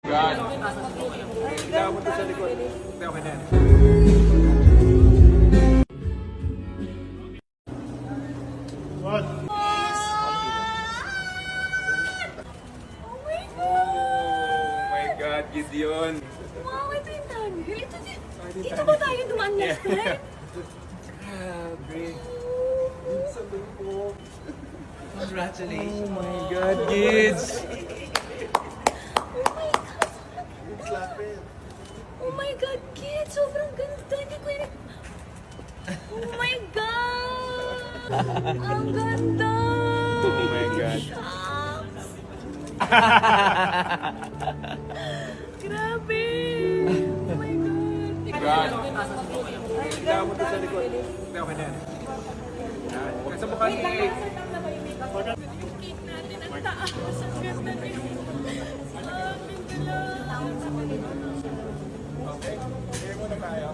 God. Ikaw mo sa likod. Ikaw ka na. What? Oh my God, Gideon. Wow, ito yung tanggol. Ito ba tayo dumaan last time? Grabe. Congratulations. Oh my God, kids. Oh my God, kid! Sobrang ganda. Hindi ko yun... Oh my God! Ang ganda! Oh my God. Shucks! Grabe! Oh my God! God. Ikaw mo sa likod. Ikaw ka na. Sa mukha ni... Yung cake natin, ang taas. Ang ganda niya. Ang ganda lang. Okay. Kaya muna tayo.